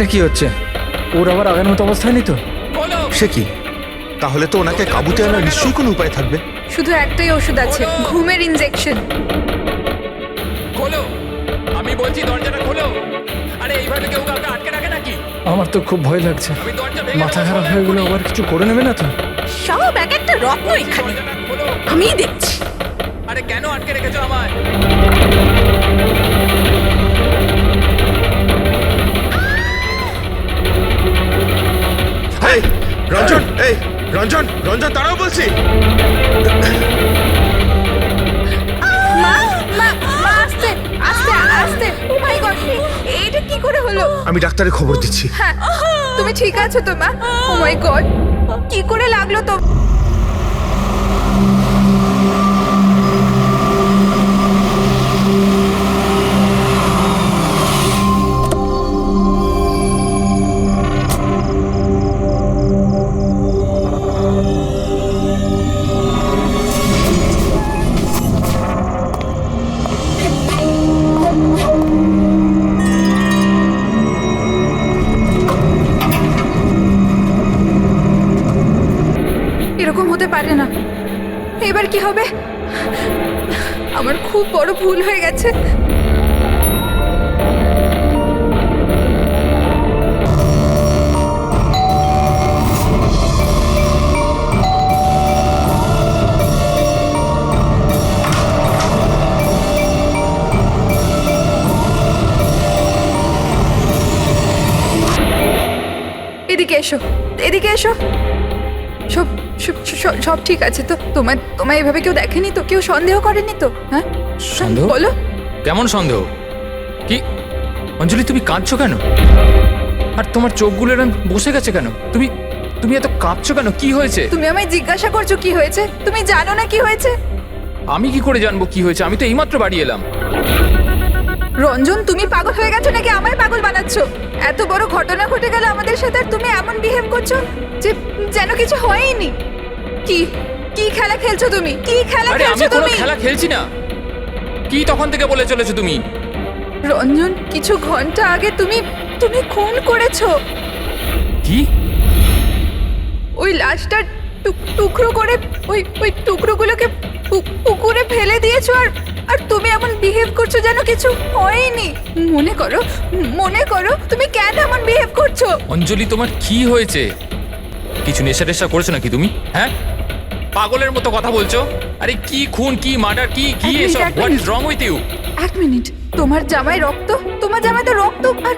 এটা কি হচ্ছে? ওর আবার আগের মতো অবস্থায় নেই তো? সে কি? তাহলে তো ওনাকে কাবুতে আনার নিশ্চয়ই কোনো উপায় থাকবে। শুধু একটাই ওষুধ আছে, ঘুমের ইনজেকশন। খোলো, আমি বলছি দরজাটা খোলো। আরে এইভাবে কেউ কাউকে আটকে রাখে নাকি? আমার তো খুব ভয় লাগছে। আমি দরজা ভেঙে মাথা খারাপ হয়ে গেলে আবার কিছু করে নেবে না তো? সব এক একটা রত্ন এখানে, দরজাটা খোলো। আমিই দেখছি। আরে কেন আটকে রেখেছো আমায়? এই রঞ্জন, এই রঞ্জন, রঞ্জন দাঁড়াও বলছি। মা মা মা, আস্তে আস্তে আস্তে। ও মাই গড, এইটা কি করে হলো? আমি ডাক্তারের খবর দিচ্ছি। হ্যাঁ, তুমি ঠিক আছো তো মা? ও মাই গড, কি করে লাগলো তো? এরকম হতে পারে না। এবার কি হবে? আমার খুব বড় ভুল হয়ে গেছে। এদিকে এসো, এদিকে এসো। সব সব ঠিক আছে তো? তোমায় এভাবে কেউ দেখেনি তো? কেউ সন্দেহ করেনি তো? হ্যাঁ, সন্দেহ? বলো। কেমন সন্দেহ? কি অঞ্জলি, তুমি কাঁদছো কেন? আর তোমার চোখগুলো এরকম বসে গেছে কেন? তুমি তুমি এত কাঁদছো কেন? কি হয়েছে? তুমি আমায় জিজ্ঞাসা করছো কি হয়েছে? তুমি জানো না কি হয়েছে? আমি কি করে জানবো কি হয়েছে? আমি তো এইমাত্র বাড়ি এলাম। রঞ্জন, তুমি পাগল হয়ে গেছো নাকি আমায় পাগল বানাচ্ছো? এত বড় ঘটনা ঘটে গেল আমাদের সাথে আর তুমি এমন বিহেভ করছো যে যেন কিছু হয়নি। কি কি খেলা খেলছো তুমি? কি খেলা আরে আমি খেলছো কোনো তুমি? খেলা খেলছি না। কি তখন থেকে বলে চলেছো তুমি? রঞ্জন, কিছু ঘন্টা আগে তুমি তুমি খুন করেছো। কি? ওই লাশটা টুকরো করে ওই টুকরোগুলোকে পুকুরে ফেলে দিয়েছো আর আর তুমি এমন বিহেভ করছো যেন কিছু হয়নি। মনে করো তুমি কেন এমন বিহেভ করছো? অঞ্জলি, তোমার কি হয়েছে? কিছু নেশা টেশা করেছো নাকি তুমি? হ্যাঁ, পাগলের মতো কথা বলছো। আরে কি খুন, কি মার্ডার, কি কি এক মিনিট, এসব? এক what is minute. Wrong with you? এক মিনিট, তোমার জামায় রক্ত, তোমার জামায় তো রক্ত আর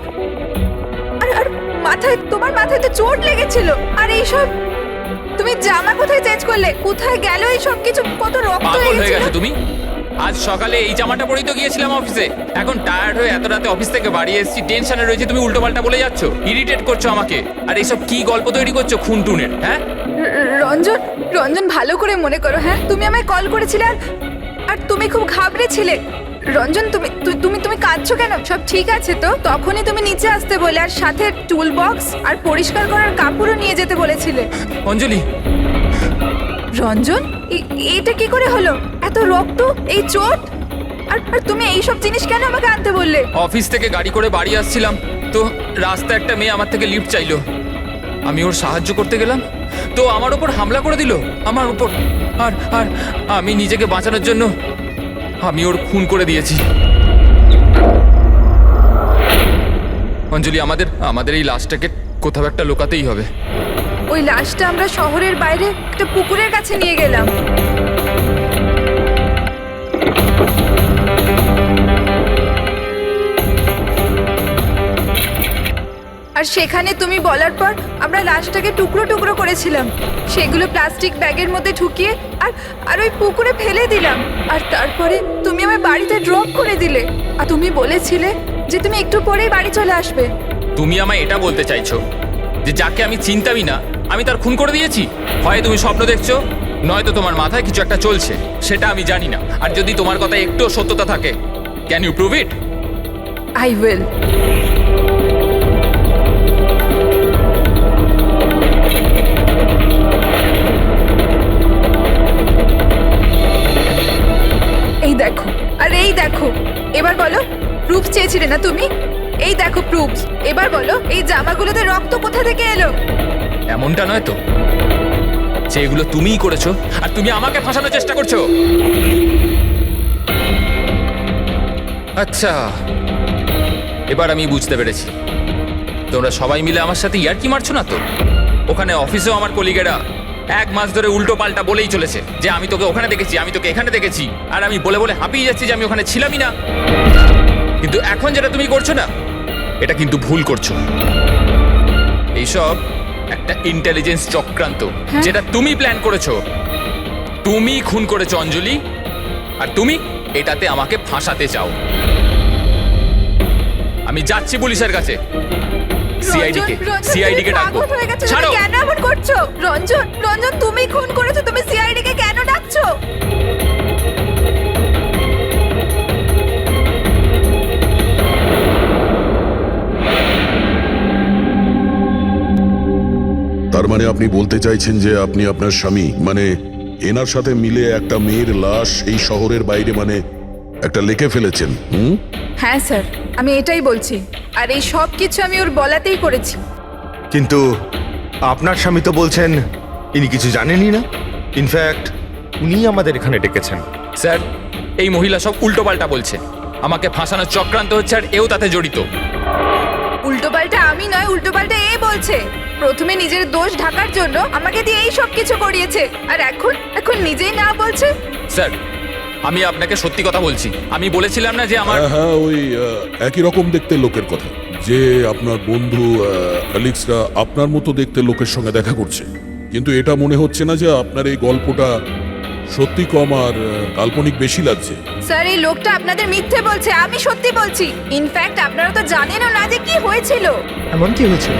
আর আর মাথায়, তোমার মাথায় তো চোট লেগেছিল। আর এইসব তুমি জামা কোথায় চেঞ্জ করলে? কোথায় গেল এই সব কিছু? কত রক্ত পাগল হয়ে লেগেছিল। গেছো তুমি? আজ সকালে এই জামাটা পরেই তো গিয়েছিলাম অফিসে। এখন টায়ার্ড হয়ে এত রাতে অফিস থেকে বাড়ি এসেছি, টেনশনে রয়েছে, তুমি উল্টো পাল্টা বলে যাচ্ছ, ইরিটেট করছো আমাকে। আর এইসব কি গল্প তৈরি করছো খুন টুনের? হ্যাঁ, রঞ্জন, রঞ্জন ভালো করে মনে করো। হ্যাঁ, তুমি আমায় কল করেছিলে আর তুমি খুব ঘাবড়েছিলে। রঞ্জন, তুমি তুমি তুমি কাঁদছো কেন? সব ঠিক আছে তো? তখনই তুমি নিচে আসতে বলে আর সাথে টুল বক্স আর পরিষ্কার করার কাপড়ও নিয়ে যেতে বলেছিলে। অঞ্জলি। রঞ্জন, এটা কি করে হলো? এত রক্ত, এই চোট, আর তুমি এই সব জিনিস কেন আমাকে আনতে বললে? অফিস থেকে গাড়ি করে বাড়ি আসছিলাম তো রাস্তায় একটা মেয়ে আমার থেকে লিফট চাইলো। আমি ওর সাহায্য করতে গেলাম তো আমার উপর হামলা করে দিল, আমার উপর। আর আর আমি নিজেকে বাঁচানোর জন্য আমি ওর খুন করে দিয়েছি। অঞ্জলি, আমাদের এই লাশটাকে কোথাও একটা লুকাতেই হবে। ওই লাশটা আমরা শহরের বাইরে একটা পুকুরের কাছে নিয়ে গেলাম। আর সেখানে তুমি বলার পর আমরা লাশটাকে টুকরো টুকরো করেছিলাম, সেগুলো প্লাস্টিক ব্যাগের মধ্যে ঢুকিয়ে আর ওই পুকুরে ফেলে দিলাম। আর তারপরে তুমি আমায় বাড়িতে ড্রপ করে দিলে আর তুমি বলেছিলে যে তুমি একটু পরেই বাড়ি চলে আসবে। তুমি আমায় এটা বলতে চাইছো যে যাকে আমি চিনতামই না আমি তার খুন করে দিয়েছি? হয় তুমি স্বপ্ন দেখছো, নয়তো তোমার মাথায় কিছু একটা চলছে, সেটা আমি জানি না। আর যদি তোমার কথায় একটু সত্যতা থাকে, can you prove it? I will. এই দেখো, আর এই দেখো। এবার বলো, প্রুফ চেয়েছিলে না তুমি? এই এই দেখো প্রুফস। এবার বলো এই জামাগুলোতে রক্ত কোথা থেকে এলো? এমনটা নয় তো যে এগুলো তুমিই করেছো আর তুমি আমাকে ফাঁসানোর চেষ্টা করছো? আচ্ছা, এবার আমি বুঝতে পেরেছি তোমরা সবাই মিলে আমার সাথে ইয়ার্কি মারছো না তো? ওখানে অফিসেও আমার কলিগেরা 1 মাস ধরে উল্টো পাল্টা বলেই চলেছে যে আমি তোকে ওখানে দেখেছি, আমি তোকে এখানে দেখেছি, আর আমি বলে বলে হাঁপিয়ে যাচ্ছি যে আমি ওখানে ছিলামই না। কিন্তু এখন যেটা তুমি করছো না, এটা কিন্তু ভুল করছো। এইসব একটা ইন্টেলিজেন্স চক্রান্ত, যেটা তুমি প্ল্যান করেছো। তুমি খুন করেছো অঞ্জলি, আর তুমি এটাতে আমাকে ফাঁসাতে চাও। আমি যাচ্ছি পুলিশের কাছে, সিআইডি কে ডাকবো। পাগল হয়ে গেছো, তুমি ছাড়ো। কেন এমন করছো? রঞ্জন, রঞ্জন তুমি খুন করেছো, তুমি সিআইডি কে কেন ডাকছো? তার মানে আপনি বলতে চাইছেন যে আপনি আপনার স্বামী মানে এনার সাথে মিলে একটা মেয়ের লাশ এই শহরের বাইরে মানে একটা লেকে ফেলেছেন? হ্যাঁ স্যার, আমি এটাই বলছি। আর এই সব কিছু আমি ওর বলাতেই করেছি। কিন্তু আপনার স্বামী তো বলছেন ইনি কিছু জানেনই না। ইনফ্যাক্ট উনিই আমাদের এখানে ডেকেছেন। স্যার, এই মহিলা সব উল্টো পাল্টা বলছে। আমাকে ফাঁসানোর চক্রান্ত হচ্ছে আর এও তাতে জড়িত। উল্টোপাল্টা আমি নয়, উল্টোপাল্টা এ বলছে। প্রথমে নিজের দোষ ঢাকার জন্য আমাকে দিয়ে এই সব কিছু করিয়েছে, আর এখন নিজেই না বলছে। স্যার, আমি আপনাকে সত্যি কথা বলছি। আমি বলেছিলাম না যে আমার হ্যাঁ, ওই একই রকম দেখতে লোকের কথা, যে আপনার বন্ধু অ্যালেক্সরা আপনার মতো দেখতে লোকের সঙ্গে দেখা করছে। কিন্তু এটা মনে হচ্ছে না যে আপনার এই গল্পটা সত্যি কম আর কাল্পনিক বেশি লাগছে। স্যার, এই লোকটা আপনাদের মিথ্যে বলছে, আমি সত্যি বলছি। ইনফ্যাক্ট আপনারা তো জানেনও না যে কি হয়েছিল। এমন কি হয়েছে?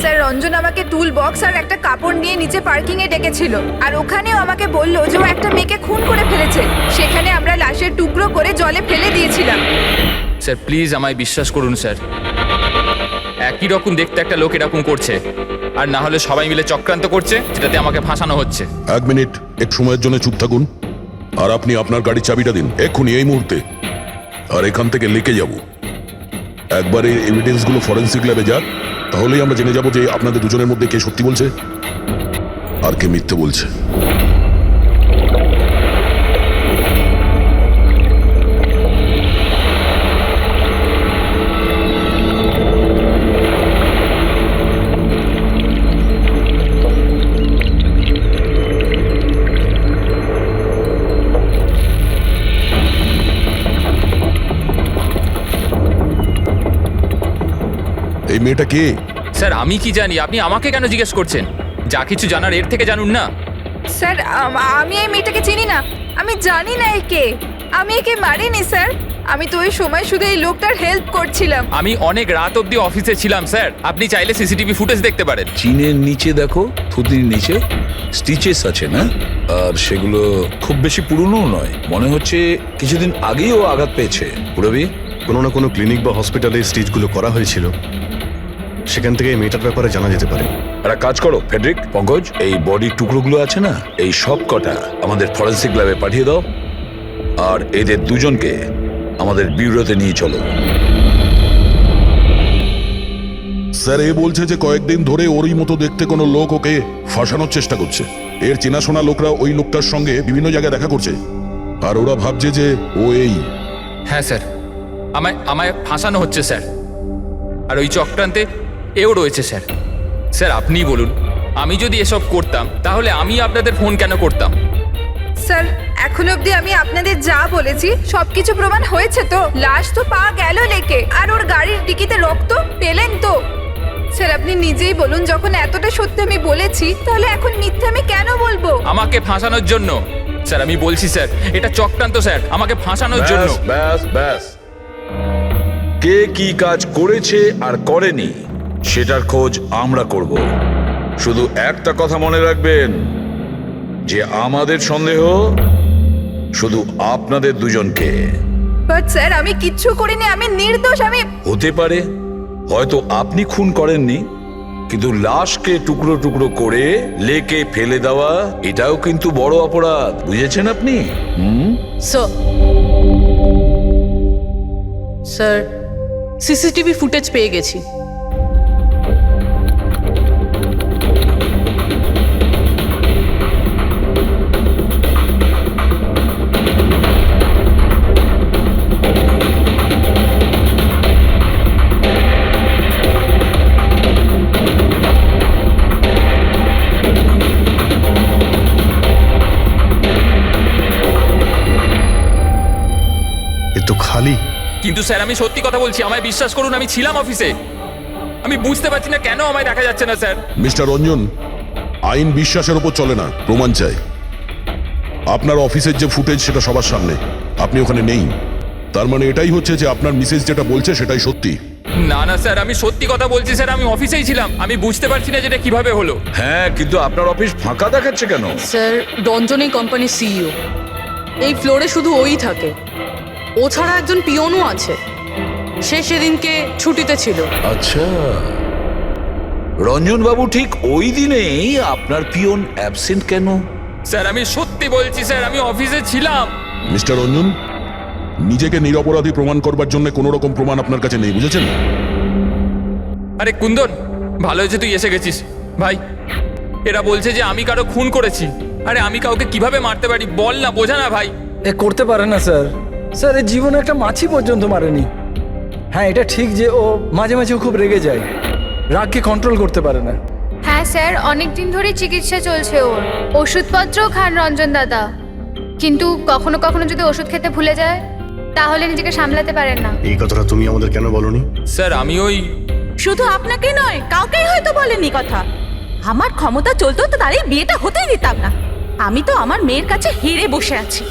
স্যার, রঞ্জন আমাকে টুল বক্স আর একটা কাপড় নিয়ে নিচে পার্কিং এ ডেকেছিল, আর ওখানেও আমাকে বললো যে ও একটা মেয়েকে খুন করে ফেলেছে। সেখানে আমরা লাশের টুকরো করে জলে ফেলে দিয়েছিলাম। স্যার প্লিজ আমায় বিশ্বাস করুন স্যার, একই রকম দেখতে একটা লোক এরকম করছে, আর না হলে সবাই মিলে চক্রান্ত করছে যেটাতে আমাকে ফাঁসানো হচ্ছে। 1 মিনিট এক সময়ের জন্য চুপ থাকুন, আর আপনি আপনার গাড়ির চাবিটা দিন এক্ষুনি, এই মুহূর্তে। আর এখান থেকে লেকে যাব। একবার এই এভিডেন্সগুলো ফরেন্সিক ল্যাবে যাক, তাহলেই আমরা জেনে যাব যে আপনাদের দুজনের মধ্যে কে সত্যি বলছে আর কে মিথ্যে বলছে। এই মেয়েটা কে? স্যার আমি কি জানি, আপনি আমাকে কেন জিজ্ঞেস করছেন? যা কিছু জানার এর থেকে জানুন না। স্যার, আমি এই মেয়েটাকে চিনি না, আমি জানি না একে। আমি একে মারিনি স্যার, আমি তো ওই সময় শুধু এই লোকটার হেল্প করছিলাম। আমি অনেক রাত অবধি অফিসে ছিলাম স্যার, আপনি চাইলে সিসিটিভি ফুটেজ দেখতে পারেন। চিনের নিচে দেখো, থুতির নিচে স্টিচেস আছে না? আর সেগুলো খুব বেশি পুরনো নয়, মনে হচ্ছে কিছুদিন আগেই ও আঘাত পেয়েছে। পুরবি কোনো না কোনো ক্লিনিক বা হসপিটালে স্টিচগুলো করা হয়েছিল, সেখান থেকে এই মেয়েটার ব্যাপারে জানা যেতে পারে। একটা কাজ করো ফেডরিক, পঙ্কজ, এই বডির টুকরোগুলো আছে না, এই সব কটা আমাদের ফরেন্সিক ল্যাবে পাঠিয়ে দাও, আর এদের দুজনকে আমাদের ব্যুরোতে নিয়ে চলো। স্যার, এ বলছে যে কয়েকদিন ধরে ওরই মতো দেখতে কোনো লোক ওকে ফাঁসানোর চেষ্টা করছে। এর চেনাশোনা লোকরা ওই লোকটার সঙ্গে বিভিন্ন জায়গায় দেখা করছে, আর ওরা ভাবছে যে ও এই। হ্যাঁ স্যার, আমায় ফাঁসানো হচ্ছে স্যার, আর ওই চক্রান্তে এও রয়েছে স্যার। স্যার আপনিই বলুন, আমি যদি এসব করতাম তাহলে আমি আপনাদের ফোন কেন করতাম? স্যার, এখন অবধি আমি আপনাদের যা বলেছি সবকিছু প্রমাণ হয়েছে তো। লাশ তো পাওয়া গেল লেকে, আর ওর গাড়ির ডিকিতে রক্ত পেলেন তো। স্যার আপনি নিজেই বলুন, যখন এতটা সত্যি আমি বলেছি, তাহলে এখন মিথ্যে আমি কেন বলবো? আমাকে ফাঁসানোর জন্য স্যার, আমি বলছি স্যার এটা চক্রান্ত স্যার, আমাকে ফাঁসানোর জন্য। ব্যাস ব্যাস, কে কি কাজ করেছে আর করেনি সেটার খোঁজ আমরা করব। শুধু একটা কথা মনে রাখবেন, যে আমাদের সন্দেহ শুধু আপনাদের দুজনকে। বাট স্যার আমি কিচ্ছু করিনি, আমি নির্দোষ। আমি হতে পারে হয়তো আপনি খুন করেননি, কিন্তু লাশকে টুকরো টুকরো করে লেকে ফেলে দেওয়া এটাও কিন্তু বড় অপরাধ, বুঝেছেন আপনি? স্যার সিসিটিভি ফুটেজ পেয়ে গেছি। এ তো খালি। কিন্তু স্যার আমি সত্যি কথা বলছি, আমায় বিশ্বাস করুন, আমি ছিলাম অফিসে। আমি বুঝতে পারছি না কেন আমায় দেখা যাচ্ছে না স্যার। মিস্টার রঞ্জন, আইন বিশ্বাসের উপর চলে না, প্রমাণ চাই। আপনার অফিসের যে ফুটেজ সেটা সবার সামনে, আপনি ওখানে নেই, তার মানে এটাই হচ্ছে যে আপনার মিসেস যেটা বলছে সেটাই সত্যি। না না স্যার, আমি সত্যি কথা বলছি স্যার, আমি অফিসেই ছিলাম। আমি বুঝতে পারছি না যেটা কিভাবে হলো। হ্যাঁ, কিন্তু আপনার অফিস ফাঁকা দেখাচ্ছে কেন? স্যার, রঞ্জন এই কোম্পানির সিইও। এই ফ্লোরে শুধু ওই থাকে। ও ছাড়া একজন পিয়নও আছে, সে সেদিনকে ছুটিতে ছিল। আচ্ছা, রঞ্জন বাবু ঠিক ওই দিনেই আপনার পিয়ন অ্যাবসেন্ট কেন? স্যার আমি সত্যি বলছি স্যার, আমি অফিসে ছিলাম। মিস্টার রঞ্জন, নিজেকে নিরপরাধী প্রমাণ করবার জন্য কোনো রকম প্রমাণ আপনার কাছে নেই, বুঝেছেন? আরে কুন্দন, ভালো হয়েছে তুই এসে গেছিস। ভাই, এরা বলছে যে আমি কারো খুন করেছি। আরে আমি কাউকে কিভাবে মারতে পারি বল না, বোঝা না ভাই। এ করতে পারে না স্যার। স্যার এর জীবনে একটা মাছি পর্যন্ত মারেনি। হ্যাঁ, এটা ঠিক যে ও মাঝে মাঝে খুব রেগে যায়, রাগকে কন্ট্রোল করতে পারে না। হ্যাঁ স্যার, অনেক দিন ধরে চিকিৎসা চলছে ওর। ওষুধপত্রও খান রঞ্জন দাদা, কিন্তু কখনো কখনো যদি ওষুধ খেতে ভুলে যায় তাহলে নিজেকে সামলাতে পারেন না। এই কথাটা তুমি আমাদের কেন বলনি? স্যার আমি ওই শুধু আপনাকে নয়, কাউকেই হয়তো বলেনি কথা। আমার ক্ষমতা চলতো তো তার এই বিয়েটা হতেই দিতাম না। আমি তো আমার মেয়ের কাছে হেরে বসে আছি।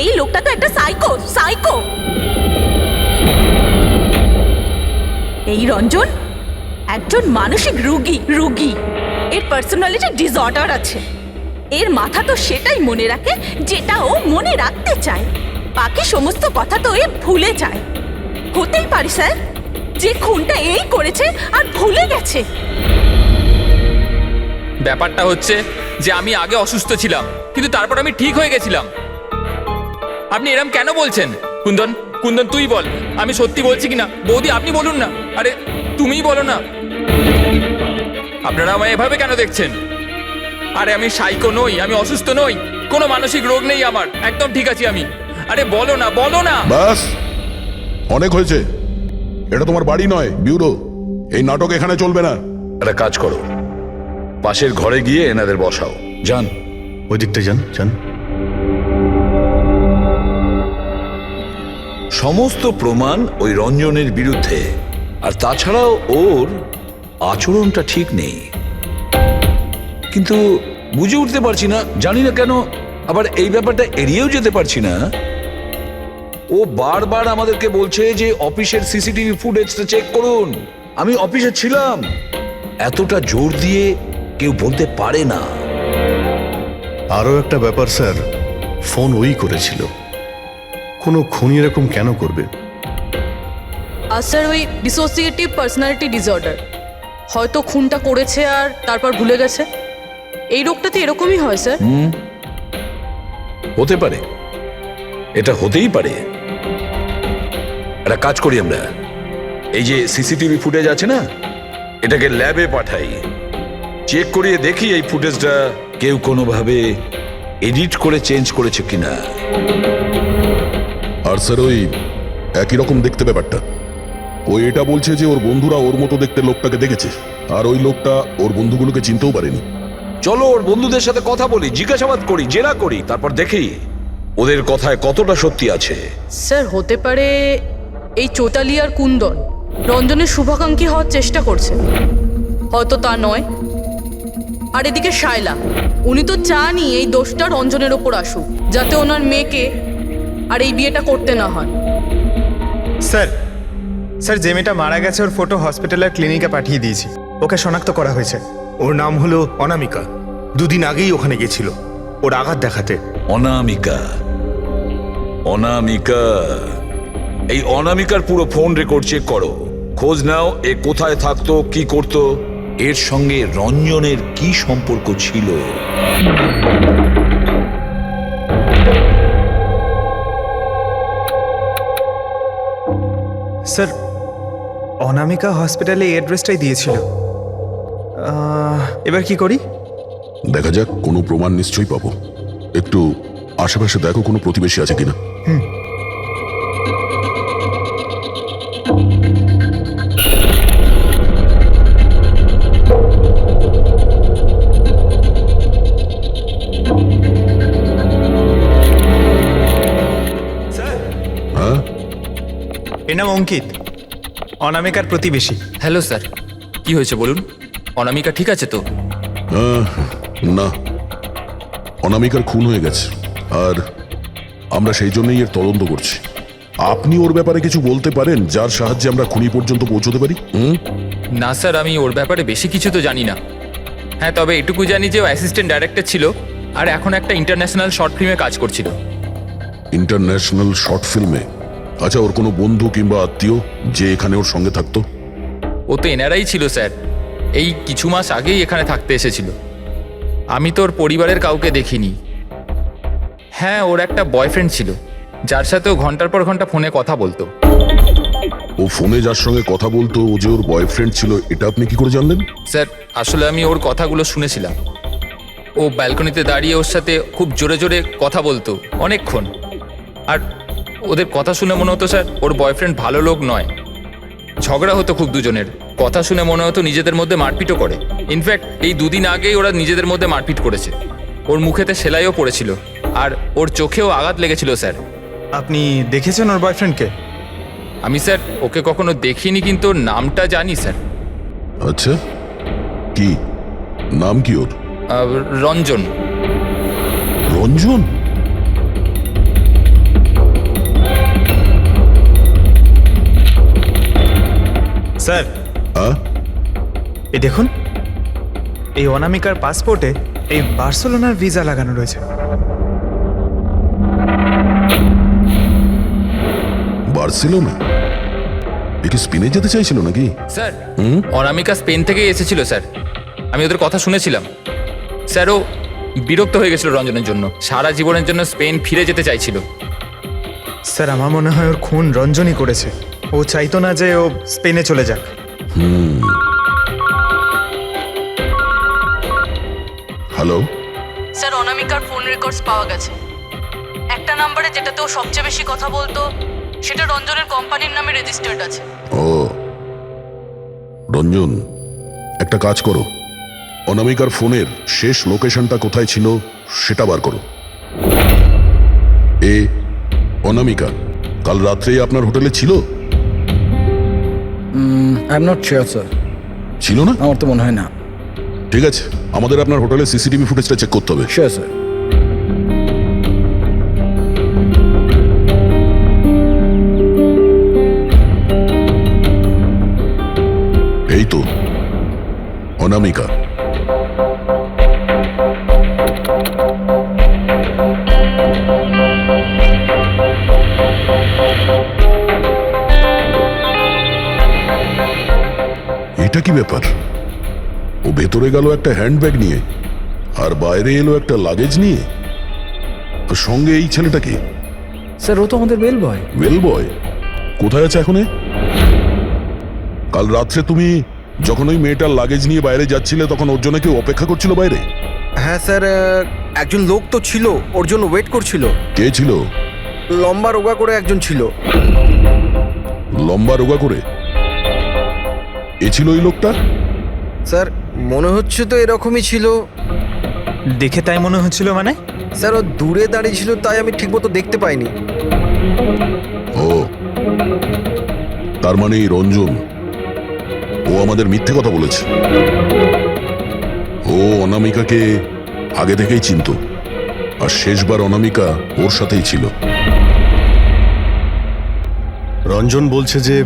এই লোকটা তো একটা সাইকো সাইকো। এই রঞ্জন একজন মানসিক রোগী। এর পার্সোনালিটি ডিসঅর্ডার আছে। এর মাথা তো সেটাই মনে রাখে যেটা ও মনে রাখতে চায়, বাকি সমস্ত কথা তো এ ভুলে যায়। হতেই পারে স্যার যে খুনটা এই করেছে আর ভুলে গেছে। ব্যাপারটা হচ্ছে যে আমি আগে অসুস্থ ছিলাম, কিন্তু তারপর আমি ঠিক হয়ে গেছিলাম। আপনি এরম কেন বলছেন? কুন্দন, কুন্দন তুই বল, আমি সত্যি বলছি কিনা। বৌদি আপনি বলুন না। আরে তুমিই বলো না। আপনারা আমায় এভাবে কেন দেখছেন? আরে আমি সাইকো নই, আমি অসুস্থ নই, কোনো মানসিক রোগ নেই আমার, একদম ঠিক আছি আমি। আরে বলো না, বলো না। বাস, অনেক হয়েছে। এটা তোমার বাড়ি নয়, ব্যুরো। এই নাটক এখানে চলবে না। একটা কাজ করো, পাশের ঘরে গিয়ে এনাদের বসাও। যান, ওই দিকটা যান যান। সমস্ত প্রমাণ ওই রঞ্জনের বিরুদ্ধে, আর তাছাড়াও ওর আচরণটা ঠিক নেই। কিন্তু বুঝে উঠতে পারছি না, জানি না কেন আবার এই ব্যাপারটা এড়িয়েও যেতে পারছি না। ও বারবার আমাদেরকে বলছে যে অফিসের সিসিটিভি ফুটেজটা চেক করুন। আমি অফিসে ছিলাম। এতটা জোর দিয়ে কেউ বলতে পারে না। আরও একটা ব্যাপার স্যার, ফোন ওই করেছিল। কোনো খুনি এরকম কেন করবে? আর স্যার ওই ডিসোসিয়েটিভ পার্সোনালিটি ডিসঅর্ডার, হয়তো খুনটা করেছে আর তারপর ভুলে গেছে। এই রোগটাতে এরকমই হয় স্যার। হতে পারে, এটা হতেই পারে। একটা কাজ করি আমরা, এই যে সিসিটিভি ফুটেজ আছে না, এটাকে ল্যাবে পাঠাই, চেক করিয়ে দেখি এই ফুটেজটা কেউ কোনোভাবে এডিট করে চেঞ্জ করেছে কিনা। আর স্যার ওই একই রকম দেখতে ব্যাপারটা। ও এটা বলছে যে ওর বন্ধুরা ওর মতো দেখতে লোকটাকে দেখেছে, আর ওই লোকটা ওর বন্ধুগুলোকে চিনতেও পারেনি। চলো ওর বন্ধুদের সাথে কথা বলি, জিজ্ঞাসাবাদ করি, জেরা করি, তারপর দেখি ওদের কথায় কতটা সত্যি আছে। স্যার হতে পারে এই চৈতালি আর কুন্দন রঞ্জনের শুভাকাঙ্ক্ষী হওয়ার চেষ্টা করছে, হয়তো তা নয়। আর এদিকে শায়লা, উনি তো চানই এই দোষটা রঞ্জনের ওপর আসুক, যাতে ওনার মেয়েকে আর এই বিয়েটা করতে না হয়। স্যার, যে মেয়েটা মারা গেছে ওর ফটো হসপিটালের ক্লিনিকে পাঠিয়ে দিয়েছি। ওকে শনাক্ত করা হয়েছে। ওর নাম হলো অনামিকা। দুদিন আগেই ওখানে গেছিল ওর আঘাত দেখাতে। অনামিকা, অনামিকা, এই অনামিকার পুরো ফোন রেকর্ড চেক করো, খোঁজ নাও এ কোথায় থাকতো, কি করতো, এর সঙ্গে রঞ্জনের কি সম্পর্ক ছিল। স্যার অনামিকা হসপিটালে এই অ্যাড্রেসটাই দিয়েছিল। এবার কি করি? দেখা যাক, কোনো প্রমাণ নিশ্চয়ই পাবো। একটু আশেপাশে দেখো কোনো প্রতিবেশী আছে কিনা। স্যার, হ্যাঁ, এর নাম অঙ্কিত, অনামিকার প্রতিবেশী। হ্যালো স্যার, কি হয়েছে বলুন? অনামিকা ঠিক আছে তো? না, অনামিকার খুন হয়ে গেছে, আর আমরা সেই জন্যই এর তদন্ত করছি। আপনি ওর ব্যাপারে কিছু বলতে পারেন যার সাহায্যে আমরা খুনি পর্যন্ত পৌঁছতে পারি? না স্যার, আমি ওর ব্যাপারে বেশি কিছু তো জানি না। হ্যাঁ, তবে এটুকু জানি যে ও অ্যাসিস্ট্যান্ট ডাইরেক্টর ছিল আর এখন একটা ইন্টারন্যাশনাল শর্ট ফিল্মে কাজ করছিল। ইন্টারন্যাশনাল শর্ট ফিল্মে? আচ্ছা, ওর কোনো বন্ধু কিংবা আত্মীয় যে এখানে ওর সঙ্গে থাকতো? ও তো এনারাই ছিল স্যার, এই কিছু মাস আগেই এখানে থাকতে এসেছিল। আমি তো ওর পরিবারের কাউকে দেখিনি। হ্যাঁ, ওর একটা বয়ফ্রেন্ড ছিল যার সাথে ও ঘন্টার পর ঘন্টা ফোনে কথা বলতো। ও ফোনে যার সঙ্গে কথা বলতো ও যে ওর বয়ফ্রেন্ড ছিল, এটা আপনি কি করে জানলেন? স্যার, আসলে আমি ওর কথাগুলো শুনেছিলাম। ও ব্যালকনিতে দাঁড়িয়ে ওর সাথে খুব জোরে জোরে কথা বলতো অনেকক্ষণ। আর ওদের কথা শুনে মনে হতো স্যার ওর বয়ফ্রেন্ড ভালো লোক নয়। ঝগড়া হতো খুব দুজনের। কথা শুনে মনে হতো নিজেদের মধ্যে মারপিটও করে। ইনফ্যাক্ট এই দুদিন আগেই ওরা নিজেদের মধ্যে মারপিট করেছে। ওর মুখেতে সেলাইও পড়েছিল আর ওর চোখেও আঘাত লেগেছিল স্যার। আপনি দেখেছেন ওর বয়ফ্রেন্ডকে? আমি স্যার ওকে কখনো দেখিনি, কিন্তু ওর নামটা জানি স্যার। আচ্ছা, কি নাম কি ওর? রঞ্জন। রঞ্জন? স্যার, হ্যাঁ, এই দেখুন, এই অনামিকার পাসপোর্টে এই বার্সেলোনার ভিসা লাগানো রয়েছে। বার্সেলোনা? এ কি স্পেনে যেতে চাইছিল নাকি? স্যার, অনামিকা স্পেন থেকেই এসেছিল স্যার। আমি ওদের কথা শুনেছিলাম। স্যার, ও বিরক্ত হয়ে গেছিল রঞ্জনের জন্য, সারা জীবনের জন্য স্পেন ফিরে যেতে চাইছিল। স্যার, আমার মনে হয় ওর খুন রঞ্জনই করেছে। ও চাইতো না যে ও স্পেনে চলে যাক। হ্যালো স্যার, অনামিকার ফোন রেকর্ডস পাওয়া গেছে। একটা নাম্বারে যেটাতে ও সবচেয়ে বেশি কথা বলতো সেটা রঞ্জনের কোম্পানির নামে রেজিস্টার্ড আছে। ও রঞ্জন, একটা কাজ করো, অনামিকার ফোনের শেষ লোকেশনটা কোথায় ছিল সেটা বার করো। অনামিকা কাল রাত্রেই আপনার হোটেলে ছিল? I am not sure sir. ছিল না? আমার তো মনে হয় না। ঠিক আছে, আমাদের আপনার হোটেলের সিসিটিভি ফুটেজটা চেক করতে হবে। Sure sir. এই তো অনামিকা। এটা কি ব্যাপার? ও ভেতরে গেল একটা হ্যান্ডব্যাগ নিয়ে আর বাইরে এলো একটা লাগেজ নিয়ে। আর সঙ্গে এই ছেলেটা কি? স্যার, ও তো আমাদের বেল বয়। ওয়েল বয় কোথায় আছে এখন? কাল রাত্রে তুমি যখন ওই মেয়েটার লাগেজ নিয়ে বাইরে যাচ্ছিলে তখন ওর জন্য কেউ অপেক্ষা করছিল বাইরে? হ্যাঁ স্যার, একজন লোক তো ছিল, ওর জন্য ওয়েট করছিল। কে ছিল? লম্বা রোগা করে একজন ছিল। লম্বা রোগা করে? এ ছিল ওই লোকটা? স্যার, মনে হচ্ছে তো এরকমই ছিল। দেখে তাই মনে হচ্ছিল মানে? স্যার, ও দূরে দাঁড়িয়ে ছিল তাই আমি ঠিকমতো দেখতে পাইনি। ও, তার মানে এই রঞ্জন, ও আমাদের মিথ্যে কথা বলেছে। ও অনামিকাকে আগে থেকেই চিনতো আর শেষবার অনামিকা ওর সাথেই ছিল। রঞ্জন বলছে যে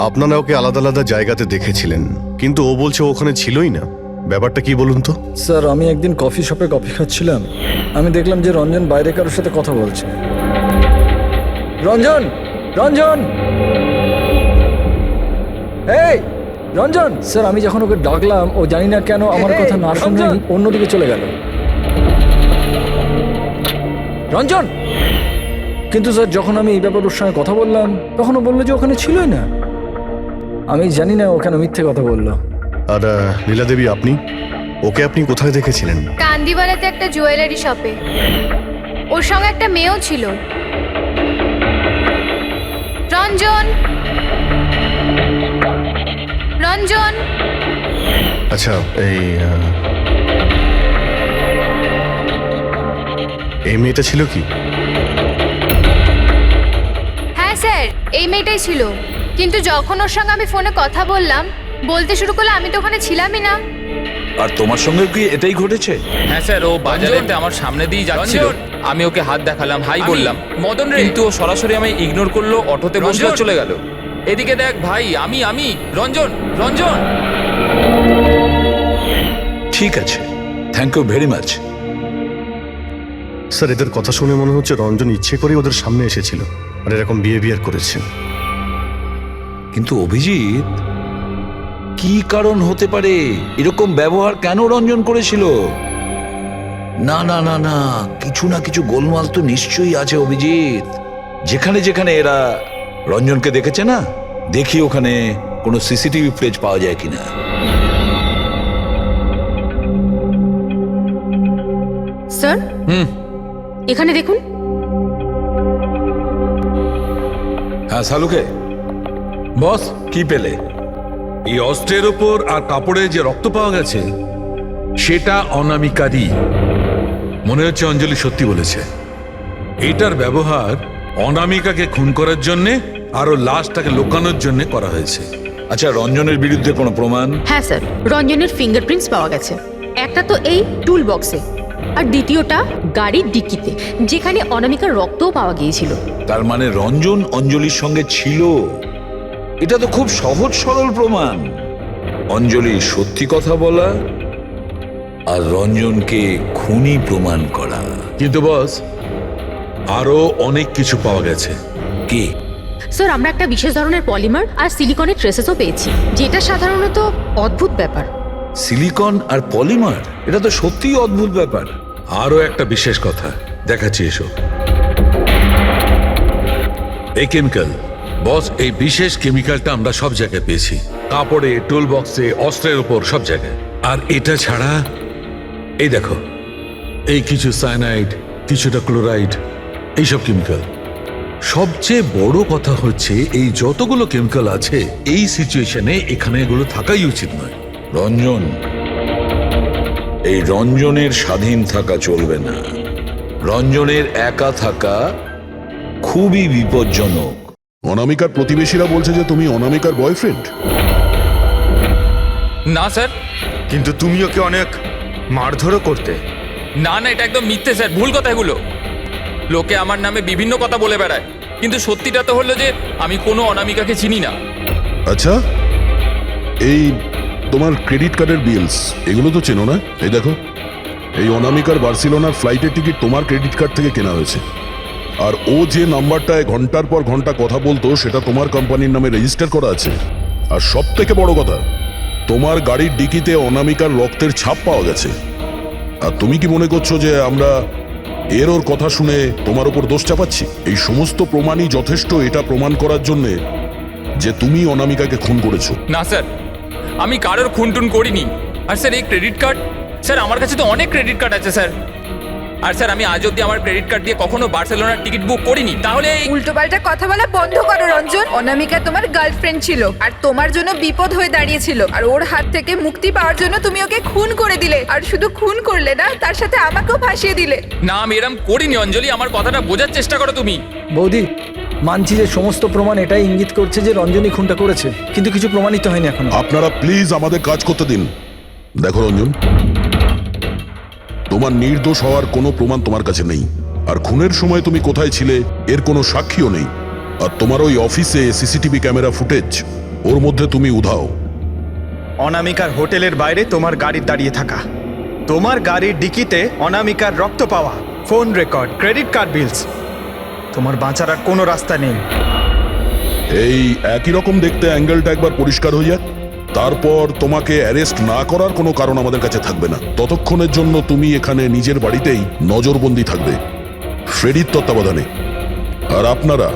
আপনারা ওকে আলাদা আলাদা জায়গাতে দেখেছিলেন, কিন্তু ও বলছে ওখানে ছিলই না। ব্যাপারটা কি বলুন তো? স্যার, আমি একদিন কফি শপে কফি খাচ্ছিলাম, আমি দেখলাম যে রঞ্জন বাইরে কারোর সাথে কথা বলছে। রঞ্জন, রঞ্জন, এই রঞ্জন! স্যার, আমি যখন ওকে ডাকলাম ও জানি না কেন আমার কথা না শুনে অন্যদিকে চলে গেল। রঞ্জন! কিন্তু স্যার, যখন আমি এই ব্যাপারে ওর সঙ্গে কথা বললাম তখন ও বললো যে ওখানে ছিলই না। আমি জানি না ও কেন মিথ্যে কথা বললো। আর লীলা দেবী, আপনি ওকে আপনি কোথায় দেখেছিলেন? কান্দিওয়ালাতে একটা জুয়েলারি শপে। ওর সঙ্গে একটা মেয়েও ছিল। রঞ্জন, রঞ্জন। আচ্ছা, এই মেয়েটা ছিল কি? হ্যাঁ স্যার, এই মেয়েটাই ছিল। কিন্তু যখন ওর সঙ্গে আমি ফোনে কথা বলতে শুরু করলে আমি তো ওখানে ছিলামই না। আর তোমার সঙ্গে কি এটাই ঘটেছে? হ্যাঁ স্যার, ও বাজারেতে আমার সামনে দিয়ে যাচ্ছিল। আমি ওকে হাত দেখালাম, হাই বললাম, মদন রে, কিন্তু ও সরাসরি আমায় ইগনোর করলো, অটোতে বসলো, চলে গেল। এদিকে দেখ ভাই, আমি রঞ্জন, রঞ্জন। ঠিক আছে, thank you very much. Sir, এদের কথা শুনে মনে হচ্ছে রঞ্জন ইচ্ছে করে ওদের সামনে এসেছিল আর এরকম বিহেভিয়ার করেছে। কিন্তু অভিজিৎ, কি কারণ হতে পারে? এরকম ব্যবহার কেন রঞ্জন করেছিল? না না না না, কিছু না কিছু গোলমাল তো নিশ্চয়ই আছে অভিজিৎ। যেখানে যেখানে এরা রঞ্জনকে দেখেছে না, দেখি ওখানে কোনো সিসিটিভি ফুটেজ পাওয়া যায় কিনা। স্যার, এখানে দেখুন। হ্যাঁ শালুকে, বস কি পেলে? এই অস্ত্রের ওপর আর কাপড়ে যে রক্ত পাওয়া গেছে সেটা অনামিকারই। মনে হচ্ছে অঞ্জলি সত্যি বলেছে। এটার ব্যবহার অনামিকাকে খুন করার জন্যে আরো লাশটাকে লুকানোর জন্য করা হয়েছে। আচ্ছা, রঞ্জনের বিরুদ্ধে কোনো প্রমাণ? হ্যাঁ স্যার, রঞ্জনের ফিঙ্গারপ্রিন্টস পাওয়া গেছে। একটা তো এই টুল বক্সে, আর দ্বিতীয়টা গাড়ির ডিক্কিতে, যেখানে অনামিকার রক্তও পাওয়া গিয়েছিল। তার মানে রঞ্জন অঞ্জলির সঙ্গে ছিল। এটা তো খুব সহজ সরল প্রমাণ। অঞ্জলি সত্যি কথা বলা আর রঞ্জনকে খুনি প্রমাণ করা। কিন্তু বস, আরো অনেক কিছু পাওয়া গেছে। কি? স্যার, আমরা একটা বিশেষ ধরনের পলিমার আর সিলিকনের ট্রেসেসও পেয়েছি, যেটা সাধারণত অদ্ভুত ব্যাপার। সিলিকন আর পলিমার, এটা তো সত্যিই অদ্ভুত ব্যাপার। আরো একটা বিশেষ কথা দেখাচ্ছি, এসো। এই কেমিক্যাল, বস, এই বিশেষ কেমিক্যালটা আমরা সব জায়গায় পেয়েছি। কাপড়ে, টুল বক্সে, অস্ত্রের উপর, সব জায়গায়। আর এটা ছাড়া এই দেখো, এই কিছু সায়ানাইড, কিছুটা ক্লোরাইড, এইসব কেমিক্যাল। সবচেয়ে বড় কথা হচ্ছে, এই যতগুলো কেমিক্যাল আছে এই সিচুয়েশনে এখানে এগুলো থাকাই উচিত নয়। রঞ্জন, এই রঞ্জনের স্বাধীন থাকা চলবে না। রঞ্জনের একা থাকা খুবই বিপজ্জনক। অনামিকার প্রতিবেশীরা বলছে যে তুমি অনামিকার বয়ফ্রেন্ড। না স্যার। কিন্তু তুমি ওকে অনেক মারধরও করতে। না না, এটা একদম মিথ্যে স্যার, ভুল কথা এগুলো। লোকে আমার নামে বিভিন্ন কথা বলে বেড়ায়, কিন্তু সত্যিটা তো হলো যে আমি কোনো অনামিকাকে চিনি না। আচ্ছা, এই তোমার ক্রেডিট কার্ডের বিলস, এগুলো তো চেনো না? এই দেখো, এই অনামিকার বার্সেলোনার ফ্লাইটের টিকিট তোমার ক্রেডিট কার্ড থেকে কেনা হয়েছে। আর ও যে নাম্বারটায় ঘন্টার পর ঘন্টা কথা বলতো সেটা তোমার কোম্পানির নামে রেজিস্টার করা আছে। আর সব থেকে বড় কথা, তোমার গাড়ির ডিকিতে অনামিকার রক্তের ছাপ পাওয়া গেছে। আর তুমি কি মনে করছো যে আমরা ওর কথা শুনে তোমার উপর দোষ চাপাচ্ছি? এই সমস্ত প্রমাণই যথেষ্ট এটা প্রমাণ করার জন্য যে তুমি অনামিকাকে খুন করেছো। না স্যার, আমি কারোর খুনটুন করিনি। আর স্যার, এই ক্রেডিট কার্ড, স্যার আমার কাছে তো অনেক ক্রেডিট কার্ড আছে স্যার। আর স্যার, আমি আজ অব্দি আমার ক্রেডিট কার্ড দিয়ে কখনো বার্সেলোনার টিকিট বুক করিনি। তাহলে উল্টোপাল্টা কথা বলা বন্ধ করো রঞ্জন। অনামিকা তোমার গার্লফ্রেন্ড ছিল আর তোমার জন্য বিপদ হয়ে দাঁড়িয়েছিল, আর ওর হাত থেকে মুক্তি পাওয়ার জন্য তুমি ওকে খুন করে দিলে। আর শুধু খুন করলে না, তার সাথে আমাকেও ফাঁসিয়ে দিলে। না, আমি এরম করিনি অঞ্জলি, আমার কথাটা বোঝার চেষ্টা করো তুমি। বৌদি, মানছি যে সমস্ত প্রমাণ এটাই ইঙ্গিত করছে যে রঞ্জনই খুনটা করেছে, কিন্তু কিছু প্রমাণিত হয়নি এখনো। আপনারা প্লিজ আমাদের কাজ করতে দিন। দেখো রঞ্জন, তোমার নির্দোষ হওয়ার কোনো প্রমাণ তোমার কাছে নেই। আর খুনের সময় তুমি কোথায় ছিলে এর কোনো সাক্ষীও নেই। আর তোমার ওই অফিসে সিসিটিভি ক্যামেরা ফুটেজ, ওর মধ্যে তুমি উধাও। অনামিকার হোটেলের বাইরে তোমার গাড়ির দাঁড়িয়ে থাকা, তোমার গাড়ির ডিকিতে অনামিকার রক্ত পাওয়া, ফোন রেকর্ড, ক্রেডিট কার্ড বিলস, তোমার বাঁচার আর কোনো রাস্তা নেই। এই একই রকম দেখতে অ্যাঙ্গেলটা একবার পরিষ্কার হয়ে যাক, তারপর তোমাকে অ্যারেস্ট না করার কোনো কারণ আমাদের কাছে থাকবে না। ততক্ষণের জন্য তুমি এখানে নিজের বাড়িতেই নজরবন্দি থাকবে, ফ্রেডির তত্ত্বাবধানে। আর আপনারা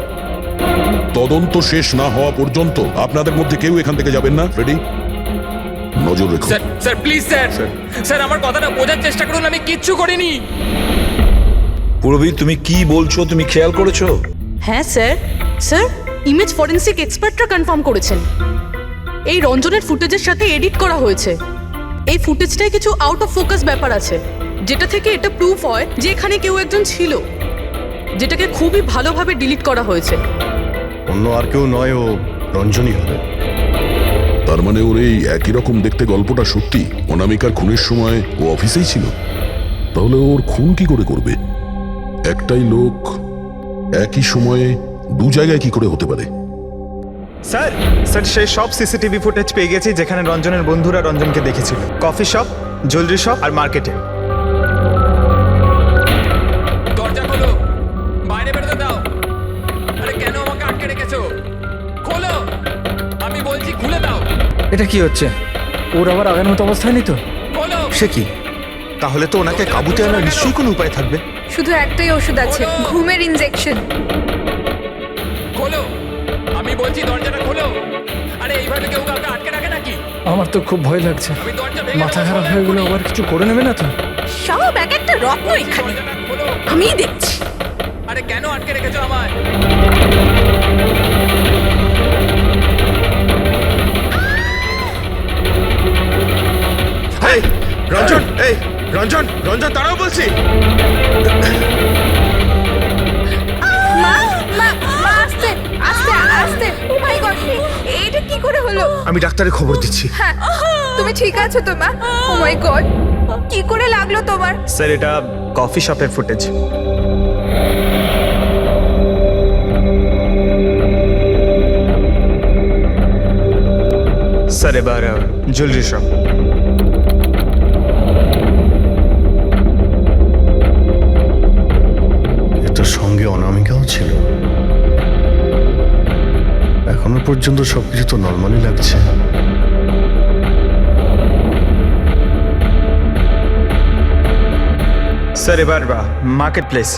তদন্ত শেষ না হওয়া পর্যন্ত আপনাদের মধ্যে কেউ এখান থেকে যাবেন না। রেডি? নজর রেখো। Sir sir please sir sir আমার কথাটা বোঝার চেষ্টা করুন, আমি কিচ্ছু করিনি। পুরবী, তুমি কি বলছো তুমি খেয়াল করেছো? হ্যাঁ স্যার, স্যার ইমেজ ফরেন্সিক এক্সপার্টরা কনফার্ম করেছেন এই রঞ্জনের ফুটেজের সাথে এডিট করা হয়েছে। এই ফুটেজটায় কিছু আউট অফ ফোকাস ব্যাপার আছে, যেটা থেকে এটা প্রুফ হয় যে এখানে কেউ একজন ছিল, যেটাকে খুবই ভালোভাবে ডিলিট করা হয়েছে। অন্য আর কেউ নয়, ও রঞ্জনই হবে। তার মানে ওর এই একই রকম দেখতে গল্পটা সত্যি? অনামিকার খুনের সময় ও অফিসেই ছিল, তাহলে ওর খুন কি করে করবে? একটাই লোক একই সময়ে দু জায়গায় কি করে হতে পারে? স্যার স্যার সেই সব সিসিটিভি ফুটেজ পেয়ে গেছি যেখানে রঞ্জনের বন্ধুরা রঞ্জনকে দেখেছিল। কফি শপ, জুয়েলারি শপ আর মার্কেটে। দরজা খোলো, বাইরে বেরোতে দাও। আরে কেন আমাকে আটকে রেখেছো? খোলো, আমি বলছি খুলে দাও। এটা কি হচ্ছে? ওর আবার আগের মতো অবস্থায় নেই তো? খোলো। সে কি? তাহলে তো ওনাকে কাবুতে আনার নিশ্চয়ই কোনো উপায় থাকবে। শুধু একটাই ওষুধ আছে, ঘুমের ইনজেকশন। খোলো, আমি বলছি দরজাটা খোলো। আরে এইভাবে কেউ কাউকে আটকে রাখে নাকি? আমার তো খুব ভয় লাগছে। আমি দরজা ভেঙে মাথা খারাপ হয়ে গেলে আবার কিছু করে নেবে না তো? সব এক একটা রত্ন এখানে, দরজাটা খোলো। আমি দেখছি। আরে কেন আটকে রেখেছো আমায়? এই রঞ্জন, এই রঞ্জন, রঞ্জন দাঁড়াও বলছি। মা মা মা আস্তে আস্তে আস্তে। ও মাই গড, এটা কি করে হলো? আমি ডাক্তারের খবর দিচ্ছি। হ্যাঁ, তুমি ঠিক আছো তো মা? ও মাই গড, কি করে লাগলো তোমার? স্যার এটা কফি শপের ফুটেজ। স্যার এবার জুয়েলারি শপ। এটার সঙ্গে অনামিকাও ছিল। এখনো পর্যন্ত সবকিছু তো নর্মালি লাগছে। স্যার এবার মার্কেট প্লেস।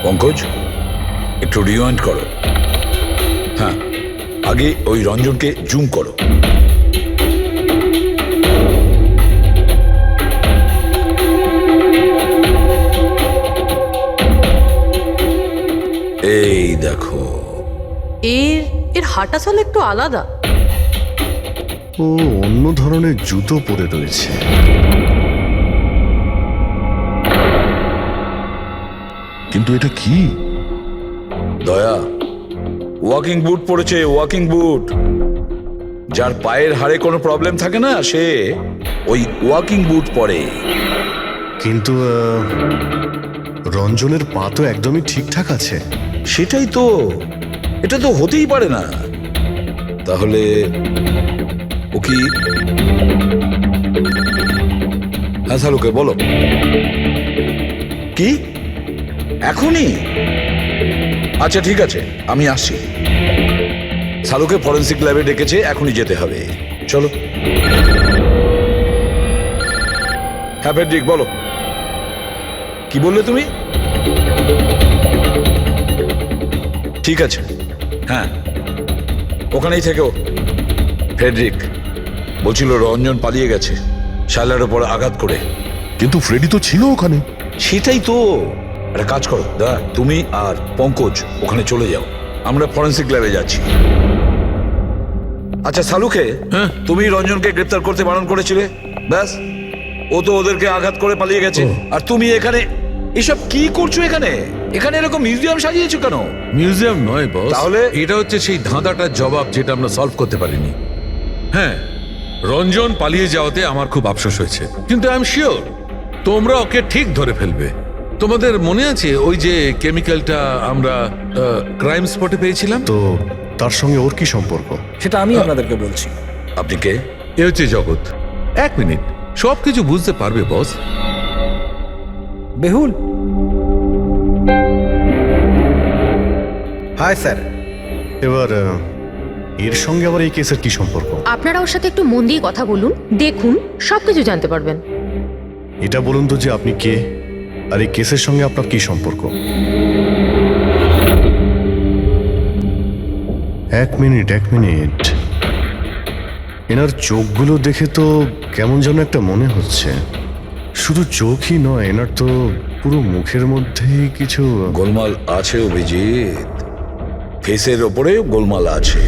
পঙ্কজ, একটু রিওয়াইন্ড করো। হ্যাঁ, আগে ওই রঞ্জনকে জুম করো। এই দেখো, এর হাঁটা চলা একটু আলাদা। ও অন্য ধরনের জুতো পরে রয়েছে। কিন্তু এটা কি? দয়া ওয়াকিং বুট পরেছে, ওয়াকিং বুট। যার পায়ের হাড়ে কোনো প্রবলেম থাকে না সে ওই ওয়াকিং বুট পরে। কিন্তু রঞ্জনের পা তো একদমই ঠিকঠাক আছে। সেটাই তো, এটা তো হতেই পারে না। তাহলে ও কি? হ্যাঁ সালুকে বলো, কি এখনই? আচ্ছা ঠিক আছে, আমি আসছি। সালুকে ফরেন্সিক ল্যাবে ডেকেছে, এখনই যেতে হবে। চলো। হ্যাঁ ফেডরিক বলো, কি বললে তুমি? ঠিক আছে, হ্যাঁ ওখানেই থেকো। ফ্রেডরিক বলছিল রঞ্জন পালিয়ে গেছে শালার ওপর আঘাত করে। কিন্তু ফ্রেডি তো ছিল ওখানে। সেটাই তো। একটা কাজ করো দা, তুমি আর পঙ্কজ ওখানে চলে যাও, আমরা ফরেন্সিক ল্যাবে যাচ্ছি। আচ্ছা সালুকে, তুমি রঞ্জনকে গ্রেপ্তার করতে বারণ করেছিলে, ব্যাস ও তো ওদেরকে আঘাত করে পালিয়ে গেছে। আর তুমি এখানে এসব কি করছো? এখানে এখানে এরকম মিউজিয়াম সাজিয়েছো কেন? মিউজিয়াম নয় বস, তাহলে? এটা হচ্ছে সেই ধাঁধাটার জবাব যেটা আমরা সলভ করতে পারিনি। হ্যাঁ, রঞ্জন পালিয়ে যাওয়াতে আমার খুব আফসোস হয়েছে, কিন্তু আই এম শিওর তোমরা ওকে ঠিক ধরে ফেলবে। তোমাদের মনে আছে ওই যে কেমিক্যালটা আমরা ক্রাইম স্পটে পেয়েছিলাম? তো তার সঙ্গে ওর কি সম্পর্ক? সেটা আমি আপনাদেরকে বলছি। আপনি কে? এ হচ্ছে জগৎ। এক মিনিট, সবকিছু বুঝতে পারবে বস। বেহুল, হাই স্যার। এবার এর সঙ্গে আবার এই কেসের কি সম্পর্ক? আপনারা ওর সাথে একটু মন দিয়ে কথা বলুন, দেখুন সবকিছু জানতে পারবেন। এটা বলুন তো যে আপনি কে, আর এই কেসের সঙ্গে আপনার কি সম্পর্ক? এক মিনিট। এনার চোখগুলো দেখে তো কেমন যেন একটা মনে হচ্ছে। শুধু চোখই নয়, এনার তো পুরো মুখের মধ্যেই কিছু গোলমাল আছে অভিজিৎ, ফেসের ওপরে গোলমাল আছে।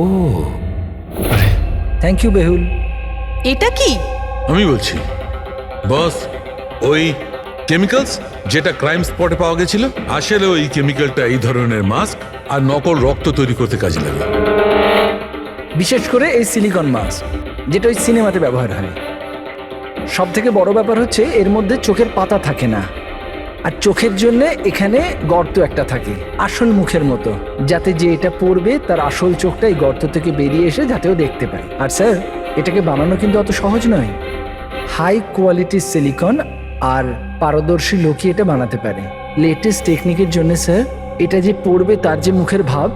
ও আরে থ্যাংক ইউ বেহুল। এটা কি? আমি বলছি বস, ওই কেমিক্যালস যেটা ক্রাইম স্পটে পাওয়া গেছিল, আসলে ওই কেমিক্যালটা এই ধরনের মাস্ক আর নকল রক্ত তৈরি করতে কাজে লাগে। বিশেষ করে এই সিলিকন মাস্ক, যেটা ওই সিনেমাতে ব্যবহার হয়। সব থেকে বড় ব্যাপার হচ্ছে এর মধ্যে চোখের পাতা থাকে না, আর চোখের জন্য এখানে গর্ত একটা থাকে আসল মুখের মতো, যাতে যে এটা পড়বে তার আসল চোখটা এই গর্ত থেকে বেরিয়ে এসে যাতেও দেখতে পায়। আর স্যার, এটাকে বানানো কিন্তু অত সহজ নয়। হাই কোয়ালিটির সিলিকন আর পারদর্শী লোকই এটা বানাতে পারে। লেটেস্ট টেকনিকের জন্য স্যার, এটা যে পড়বে তার যে মুখের ভাব,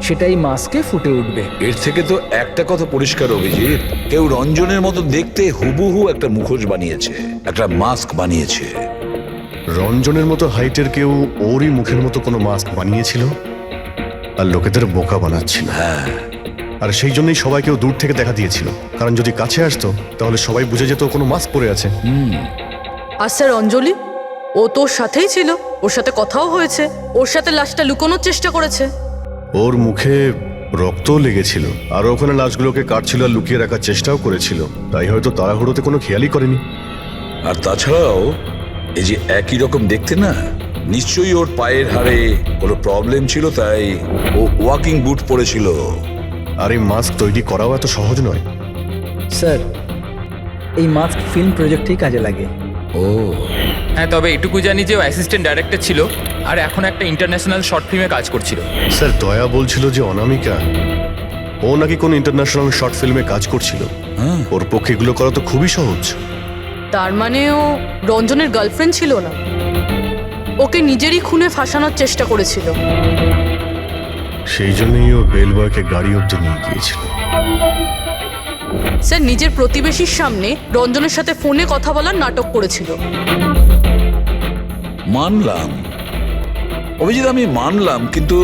সেটাই মাস্কে ফুটে উঠবে। এর থেকে তো একটা কথা পরিষ্কার অভিজিৎ, কেউ রঞ্জনের মতো দেখতে হুবহু একটা মুখোশ বানিয়েছে, একটা মাস্ক বানিয়েছে। রঞ্জনের মতো হাইটের কেউ ওরই মুখের মতো কোনো মাস্ক বানিয়েছিল আর লোকেদের বোকা বানাচ্ছিল। হ্যাঁ, আর সেই জন্যই সবাইকেও দূর থেকে দেখা দিয়েছিল, কারণ যদি কাছে আসতো তাহলে সবাই বুঝে যেত ও কোনো মাস্ক পরে আছে। আর স্যার অঞ্জলি, ও তোর সাথেই ছিল, ওর সাথে কথাও হয়েছে, ওর সাথে লাশটা লুকোনোর চেষ্টা করেছে। ওর মুখে রক্তও লেগেছিল, আর ওখানে লাশগুলোকে কাটছিল আর লুকিয়ে রাখার চেষ্টাও করেছিল, তাই হয়তো তাড়াহুড়োতে কোনো খেয়ালই করেনি। আর তাছাড়াও এই যে একই রকম দেখতে না, নিশ্চয়ই ওর পায়ের হাড়ে কোনো প্রবলেম ছিল, তাই ও ওয়াকিং বুট পরেছিল। আর এই মাস্ক তৈরি করাও এত সহজ নয়। স্যার, এই মাস্ক ফিল্ম প্রজেক্টেই কাজে লাগে। ও হ্যাঁ, তবে এটুকু জানি যে ও অ্যাসিস্ট্যান্ট ডাইরেক্টর ছিল আর এখন একটা ইন্টারন্যাশনাল শর্ট ফিল্মে কাজ করছিল। স্যার, দয়া বলছিল যে অনামিকা ও নাকি কোন ইন্টারন্যাশনাল শর্ট ফিল্মে কাজ করছিল। ওর পক্ষে এগুলো করা তো খুবই সহজ। তার মানে ও রঞ্জনের গার্লফ্রেন্ড ছিল না, ওকে নিজেরই খুনে ফাঁসানোর চেষ্টা করেছিল। সেই জন্যই ও বেল বয়কে গাড়ি অব্দি নিয়ে গিয়েছিল। স্যার, নিজের প্রতিবেশীর সামনে রঞ্জনের সাথে ফোনে কথা বলার নাটক করেছিল। মানলাম অভিজিৎ, আমি মানলাম, কিন্তু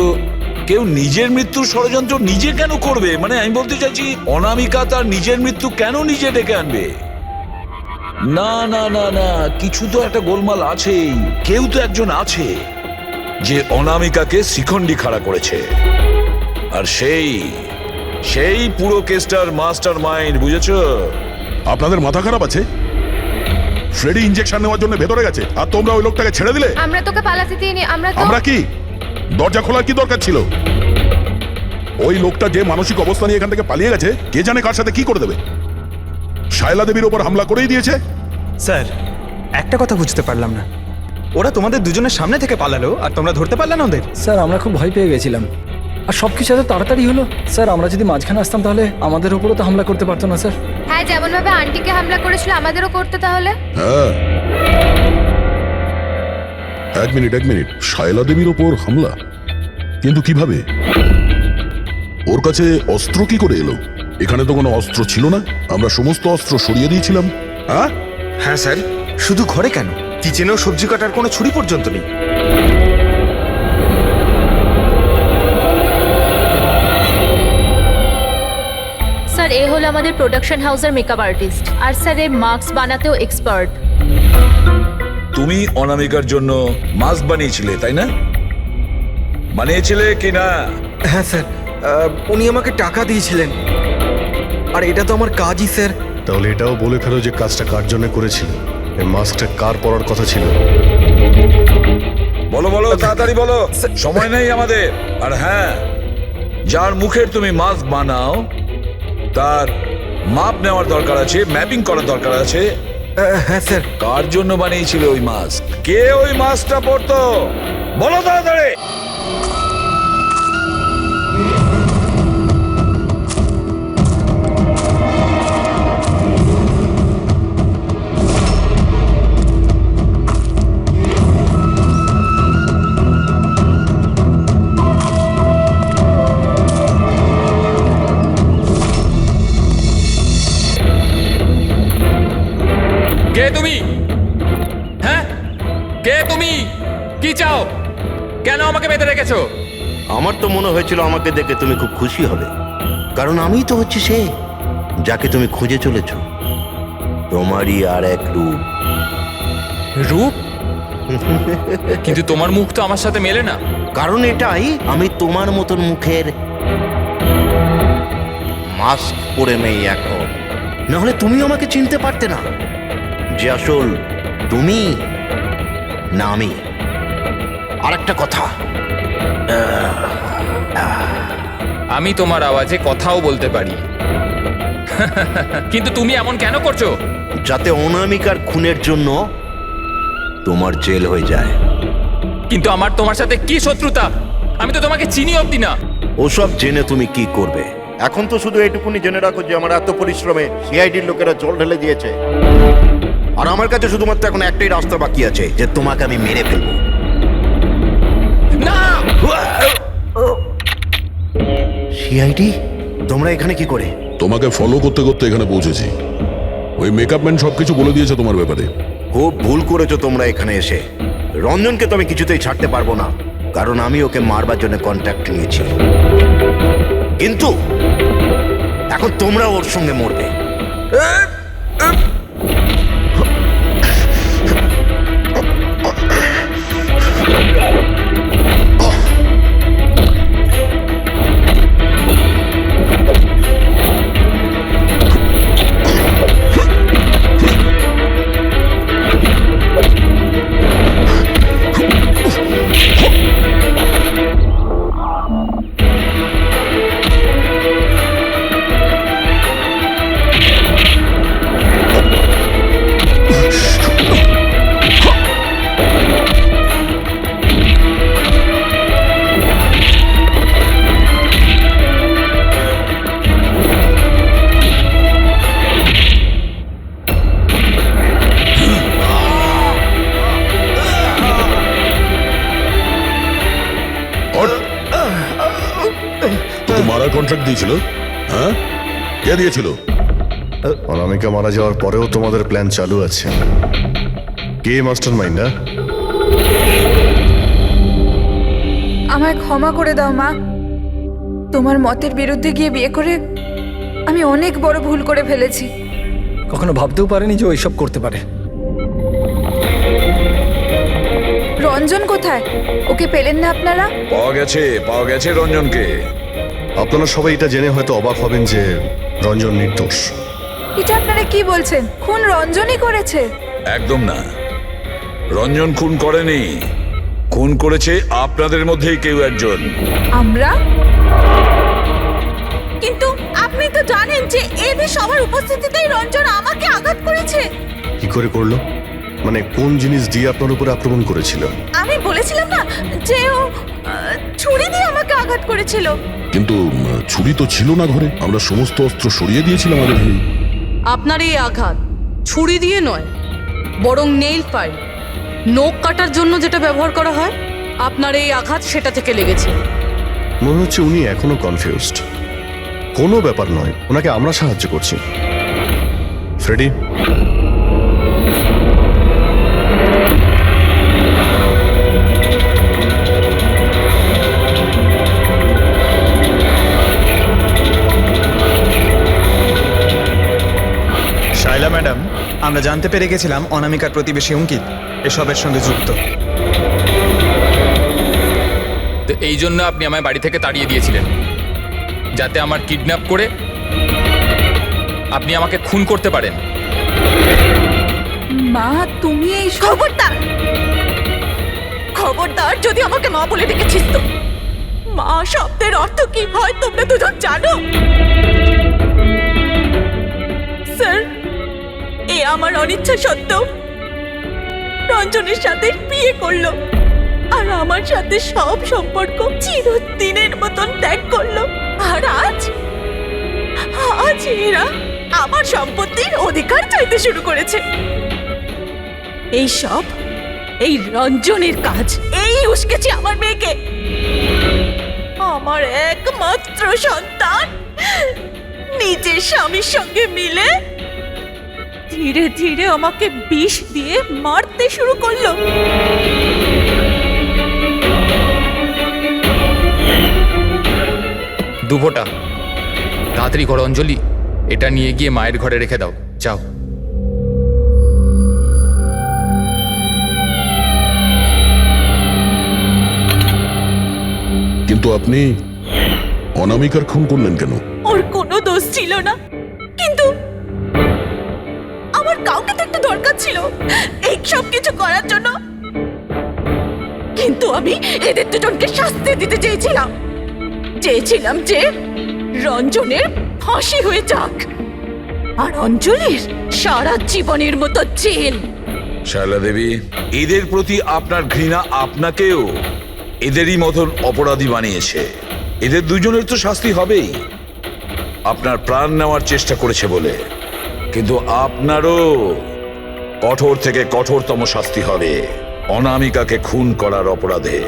কেউ নিজের মৃত্যুর ষড়যন্ত্র নিজে কেন করবে? মানে আমি বলতে চাইছি, অনামিকা তার নিজের মৃত্যু কেন নিজে ডেকে আনবে? না না না না, কিছু তো একটা গোলমাল আছেই। কেউ তো একজন আছে যে অনামিকাকে শিখণ্ডি খাড়া করেছে, আর সেই পুরো কেসটার মাস্টার মাইন্ড, বুঝেছো? আপনাদের মাথা খারাপ আছে? ফ্রেডি ইনজেকশন নেওয়ার জন্য ভেতরে গেছে আর তোমরা ওই লোকটাকে ছেড়ে দিলে। আমরা তোকে পালাতে দিইনি, আমরা কি দরজা খোলার কি দরকার ছিল? ওই লোকটা যে মানসিক অবস্থা নিয়ে এখান থেকে পালিয়ে গেছে, কে জানে কার সাথে কি করে দেবে। শায়লা দেবীর ওপর হামলা করেই দিয়েছে। স্যার, একটা কথা বুঝতে পারলাম না, ওরা তোমাদের দুজনের সামনে থেকে পালালো আর তোমরা ধরতে পারলে না ওদের? স্যার, আমরা খুব ভয় পেয়ে গেছিলাম, আর সব কিছু এত তাড়াতাড়ি হলো। স্যার, আমরা যদি মাঝখানে আসতাম তাহলে আমাদের উপরও তো হামলা করতে পারতো না স্যার। হ্যাঁ, যেমন ভাবে আন্টিকে হামলা করেছিল আমাদেরও করতে তাহলে। হ্যাঁ, এক মিনিট, শায়লা দেবীর ওপর হামলা? কিন্তু কিভাবে? ওর কাছে অস্ত্র কি করে এলো? এখানে তো কোনো অস্ত্র ছিল না, আমরা সমস্ত অস্ত্র সরিয়ে দিয়েছিলাম। হ্যাঁ স্যার, শুধু ঘরে কেন, কিচেনেও সবজি কাটার কোনো ছুরি পর্যন্ত নেই। স্যার, এ হলো আমাদের প্রোডাকশন হাউসের মেকআপ আর্টিস্ট, আর স্যার এ মাস্ক বানাতেও এক্সপার্ট। তুমি অনামিকার জন্য মাস্ক বানিয়েছিলে, তাই না? বানিয়েছিলে কি না? হ্যাঁ স্যার, উনি আমাকে টাকা দিয়েছিলেন, আর এটা তো আমার কাজই স্যার। তাহলে এটাও বলে ফেলো যে কাজটা কার জন্য করেছিল, এই মাস্কটা কার পরার কথা ছিল। বলো বলো, তাড়াতাড়ি বলো, সময় নেই আমাদের। আর হ্যাঁ, যার মুখের তুমি মাস্ক বানাও তার মাপ নেওয়ার দরকার আছে, ম্যাপিং করার দরকার আছে। হ্যাঁ স্যার। কার জন্য বানিয়েছিল ওই মাস্ক? কে ওই মাস্কটা পরতো? বলো তাড়াতাড়ি। গেছো? আমার তো মনে হয়েছিল আমাকে দেখে তুমি খুব খুশি হবে, কারণ আমিই তো হচ্ছি সে যাকে তুমি খুঁজে চলেছ। তোমারই আর এক রূপ। রূপ? কিন্তু তোমার মুখ তো আমার সাথে মেলে না। কারণ এটাই, আমি তোমার মতন মুখের মাস্ক পরে নেই এখন, নাহলে তুমি আমাকে চিনতে পারতে না যে আসল তুমি না আমি। আর একটা কথা, আমি তোমার আওয়াজে কথাও বলতে পারি। কিন্তু তুমি এমন কেন করছো? যাতে অনামিকার খুনের জন্য তোমার জেল হয়ে যায়। কিন্তু আমার তোমার সাথে কি শত্রুতা? আমি তো তোমাকে চিনি অব্দি না। ওসব জেনে তুমি কি করবে? এখন তো শুধু এইটুকুনি জেনে রাখো যে আমার এত পরিশ্রমে সিআইডির লোকেরা জল ঢেলে দিয়েছে, আর আমার কাছে শুধুমাত্র এখন একটাই রাস্তা বাকি আছে, যে তোমাকে আমি মেরে ফেলবো। না! সিআইডি, তোমরা এখানে কি করে? তোমাকে ফলো করতে করতে এখানে পৌঁছেছি। ওই মেকআপ ম্যান সবকিছু বলে দিয়েছে তোমার ব্যাপারে। খুব ভুল করেছো তোমরা এখানে এসে। রঞ্জনকে তো আমি কিছুতেই ছাড়তে পারবো না, কারণ আমি ওকে মারবার জন্য কন্ট্যাক্ট নিয়েছি। কিন্তু এখন তোমরা ওর সঙ্গে মরবে। তোকে মারার কন্ট্রাক্ট দিয়েছিল? হ্যাঁ, কে দিয়েছিল? অনামিকা মারা যাওয়ার পরেও তোমাদের প্ল্যান চালু আছে। কে মাস্টার মাইন্ড? আমায় ক্ষমা করে দাও মা। তোমার মতের বিরুদ্ধে গিয়ে বিয়ে করে আমি অনেক বড় ভুল করে ফেলেছি। কখনো ভাবতেও পারেনি যে ও এসব করতে পারে। রঞ্জন কোথায়? ওকে পেলেন না আপনারা? পাওয়া গেছে রঞ্জনকে। আপনারা সবাই এটা জেনে হয়তো অবাক হবেন যে রঞ্জন নির্দোষ। এটা আপনারা কি বলছেন? খুন রঞ্জনই করেছে? একদম না, রঞ্জন খুন করেনি। খুন করেছে আপনাদের মধ্যেই কেউ একজন। আমরা? কিন্তু আপনি তো জানেন যে এদের সবার উপস্থিতিতেই রঞ্জন আমাকে আঘাত করেছে। কি করে করলো? মানে কোন জিনিস দিয়ে আপনার উপরে আক্রমণ করেছিল? আমি বলেছিলাম না যে ও ছুরি দিয়ে আমাকে আঘাত করেছিল। কিন্তু ছুরি তো ছিল না ঘরে, আমরা সমস্ত অস্ত্র সরিয়ে দিয়েছিলাম আগে থেকে। আপনার এই আঘাত ছুরি দিয়ে নয়, বরং নেইল ফাইল, নখ কাটার জন্য যেটা ব্যবহার করা হয়, আপনার এই আঘাত সেটা থেকে লেগেছে। মনে হচ্ছে উনি এখনো কনফিউজড। কোনো ব্যাপার নয়, ওনাকে আমরা সাহায্য করছি। ফ্রেডি, শাইলা ম্যাডাম, আমরা জানতে পেরে গেছিলাম অনামিকার প্রতিবেশী অঙ্কিত এসবের সঙ্গে যুক্ত। তো এই জন্য আপনি আমায় বাড়ি থেকে তাড়িয়ে দিয়েছিলেন, যাতে আমার কিডন্যাপ করে আপনি আমাকে খুন করতে পারেন। মা, তুমি এই খবরদার, খবরদার যদি আমাকে মা বলে ডেকেছিস তো। মা শব্দের অর্থ কি হয় তোমরা দুজন জানো? স্যার, এ আমার অনিচ্ছা সত্ত্বেও রঞ্জনের সাথে বিয়ে করলো, আর আমার সাথে সব সম্পর্ক চিরদিনের মতন ত্যাগ করলো। আর আজ এরা আমার সম্পত্তির অধিকার চাইতে শুরু করেছে। এই সব এই রঞ্জনের কাজ। এই উস্কেছে আমার মেয়েকে, আমার একমাত্র সন্তান, নিজের স্বামীর সঙ্গে মিলে ধীরে ধীরে আমাকে বিষ দিয়ে মারতে শুরু করলো। দুপোটা। তাড়াতাড়ি করো অঞ্জলি, এটা নিয়ে গিয়ে মায়ের ঘরে রেখে দাও, যাও। কিন্তু আপনি অনামিকার খুন করলেন কেন? ওর কোনো দোষ ছিল না, কিন্তু আমার কাউকে তো একটা দরকার ছিল এই সব কিছু করার জন্য। কিন্তু আমি এদের দুজনকে শাস্তি দিতে চেয়েছিলাম যে রঞ্জনের ফাঁসি হয়ে যাক আর অঞ্জলির সারা জীবনের মতো জেল। শায়লা দেবী, এদের প্রতি আপনার ঘৃণা আপনাকেও এদেরই মতন অপরাধী বানিয়েছে। এদের দুজনের তো শাস্তি হবেই, আপনার প্রাণ নেওয়ার চেষ্টা করেছে বলে, কিন্তু আপনারও কঠোর থেকে কঠোরতম শাস্তি হবে অনামিকাকে খুন করার অপরাধে।